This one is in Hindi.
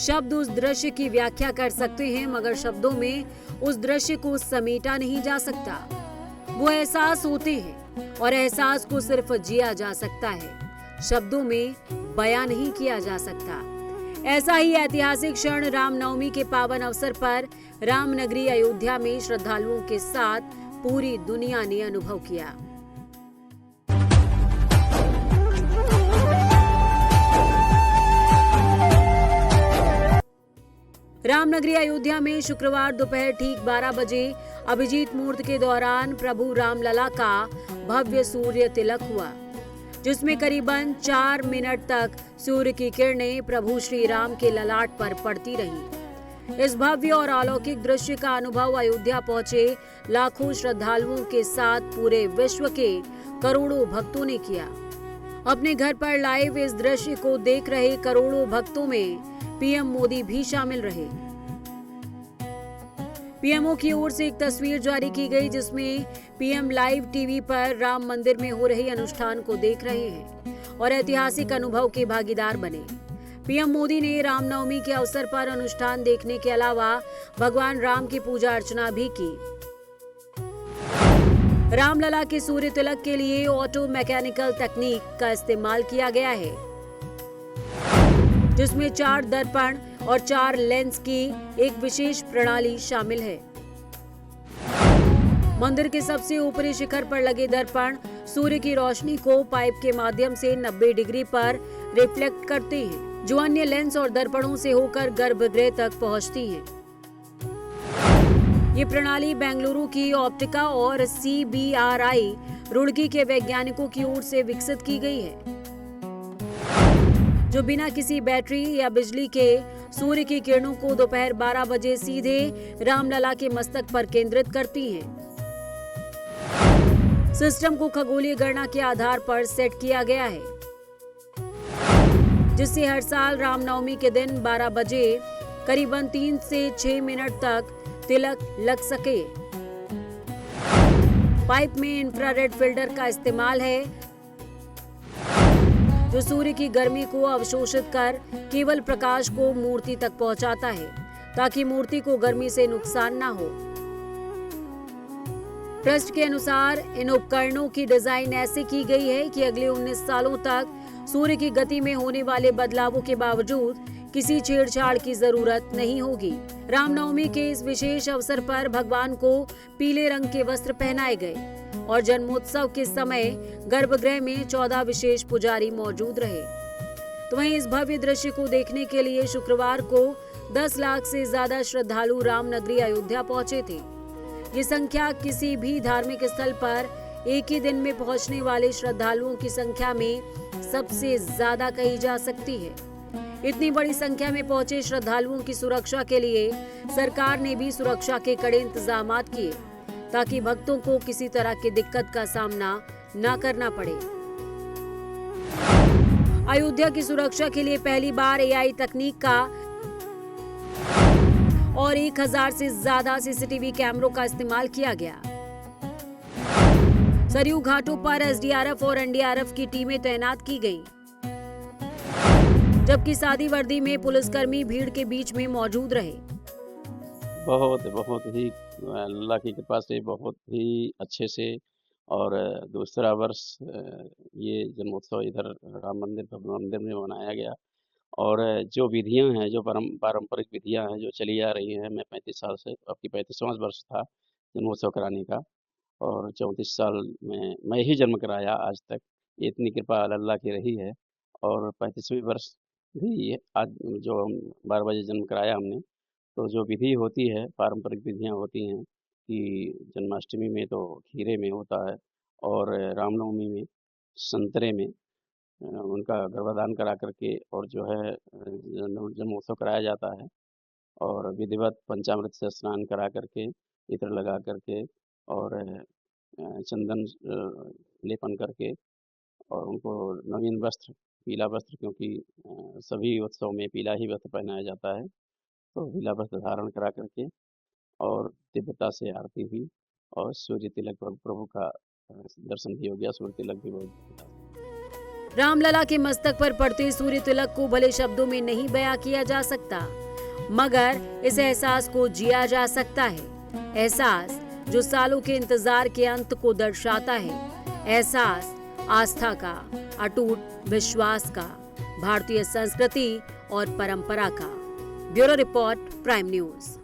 शब्द उस दृश्य की व्याख्या कर सकते हैं, मगर शब्दों में उस दृश्य को समेटा नहीं जा सकता। वो एहसास होते हैं और एहसास को सिर्फ जिया जा सकता है, शब्दों में बयां नहीं किया जा सकता। ऐसा ही ऐतिहासिक क्षण रामनवमी के पावन अवसर पर रामनगरी अयोध्या में श्रद्धालुओं के साथ पूरी दुनिया ने अनुभव किया। रामनगरी अयोध्या में शुक्रवार दोपहर ठीक 12 बजे अभिजीत मुहूर्त के दौरान प्रभु रामलला का भव्य सूर्य तिलक हुआ, जिसमें करीबन 4 मिनट तक सूर्य की किरणें प्रभु श्री राम के ललाट पर पड़ती रहीं। इस भव्य और अलौकिक दृश्य का अनुभव अयोध्या पहुंचे लाखों श्रद्धालुओं के साथ पूरे विश्व के करोड़ों भक्तों ने किया। अपने घर पर लाइव इस दृश्य को देख रहे करोड़ों भक्तों में पीएम मोदी भी शामिल रहे। पीएमओ की ओर से एक तस्वीर जारी की गई, जिसमें पीएम लाइव टीवी पर राम मंदिर में हो रहे अनुष्ठान को देख रहे हैं और ऐतिहासिक अनुभव के भागीदार बने। पीएम मोदी ने रामनवमी के अवसर पर अनुष्ठान देखने के अलावा भगवान राम की पूजा अर्चना भी की। रामलला के सूर्य तिलक के लिए ऑटो मैकेनिकल तकनीक का इस्तेमाल किया गया है, जिसमें 4 दर्पण और 4 लेंस की एक विशेष प्रणाली शामिल है। मंदिर के सबसे ऊपरी शिखर पर लगे दर्पण सूर्य की रोशनी को पाइप के माध्यम से 90 डिग्री पर रिफ्लेक्ट करते हैं, जो अन्य लेंस और दर्पणों से होकर गर्भगृह तक पहुंचती है। ये प्रणाली बेंगलुरु की ऑप्टिका और CBRI रुड़की के वैज्ञानिकों की ओर से विकसित की गई है, जो बिना किसी बैटरी या बिजली के सूर्य की किरणों को दोपहर 12 बजे सीधे रामलला के मस्तक पर केंद्रित करती हैं। सिस्टम को खगोलीय गणना के आधार पर सेट किया गया है, जिससे हर साल रामनवमी के दिन 12 बजे करीबन 3 से 6 मिनट तक तिलक लग सके। पाइप में इंफ्रारेड फिल्टर का इस्तेमाल है, जो सूर्य की गर्मी को अवशोषित कर केवल प्रकाश को मूर्ति तक पहुंचाता है, ताकि मूर्ति को गर्मी से नुकसान न हो। ट्रस्ट के अनुसार इन उपकरणों की डिजाइन ऐसे की गई है कि अगले 19 सालों तक सूर्य की गति में होने वाले बदलावों के बावजूद किसी छेड़छाड़ की जरूरत नहीं होगी। रामनवमी के इस विशेष अवसर पर भगवान को पीले रंग के वस्त्र पहनाए गए और जन्मोत्सव के समय गर्भगृह में 14 विशेष पुजारी मौजूद रहे। तो वहीं इस भव्य दृश्य को देखने के लिए शुक्रवार को 10 लाख से ज्यादा श्रद्धालु रामनगरी अयोध्या पहुंचे थे। ये संख्या किसी भी धार्मिक स्थल पर एक ही दिन में पहुंचने वाले श्रद्धालुओं की संख्या में सबसे ज्यादा कही जा सकती है। इतनी बड़ी संख्या में पहुंचे श्रद्धालुओं की सुरक्षा के लिए सरकार ने भी सुरक्षा के कड़े इंतजामात किए, ताकि भक्तों को किसी तरह की दिक्कत का सामना न करना पड़े। अयोध्या की सुरक्षा के लिए पहली बार AI तकनीक का और 1000 से ज्यादा CCTV कैमरों का इस्तेमाल किया गया। सरयू घाटों पर SDRF और NDRF की टीमें तैनात की गईं, जबकि सादी वर्दी में पुलिसकर्मी भीड़ के बीच में मौजूद रहे। बहुत ही अल्लाह की कृपा से बहुत ही अच्छे से और दूसरा वर्ष ये जन्मोत्सव इधर राम मंदिर भव्य मंदिर में मनाया गया। और जो विधियां हैं, जो पारंपरिक विधियां हैं जो चली आ रही हैं, मैं 35 साल से, आपकी 35वां वर्ष था जन्मोत्सव कराने का, और 34 साल में मैं ही जन्म कराया आज तक। ये इतनी कृपा अल्लाह की रही है। और 35वीं वर्ष भी आज जो 12 बजे जन्म कराया हमने, तो जो विधि होती है, पारंपरिक विधियां होती हैं कि जन्माष्टमी में तो खीरे में होता है और रामनवमी में संतरे में उनका गर्भाधान करा करके और जो है जन्मोत्सव कराया जाता है, और विधिवत पंचामृत से स्नान करा करके, इत्र लगा करके और चंदन लेपन करके, और उनको नवीन वस्त्र, पीला वस्त्र, क्योंकि सभी उत्सव में पीला ही वस्त्र पहनाया जाता है, तो पीला वस्त्र धारण करा करके और दिव्यता से आरती हुई और सूर्य तिलक प्रभु का दर्शन भी हो गया। सूर्य तिलक भी बहुत रामलला के मस्तक पर पड़ते सूर्य तिलक को भले शब्दों में नहीं बयां किया जा सकता, मगर इस एहसास को जिया जा सकता है। एहसास जो सालों के इंतजार के अंत को दर्शाता है। एहसास आस्था का, अटूट विश्वास का, भारतीय संस्कृति और परंपरा का। Bureau report, prime news.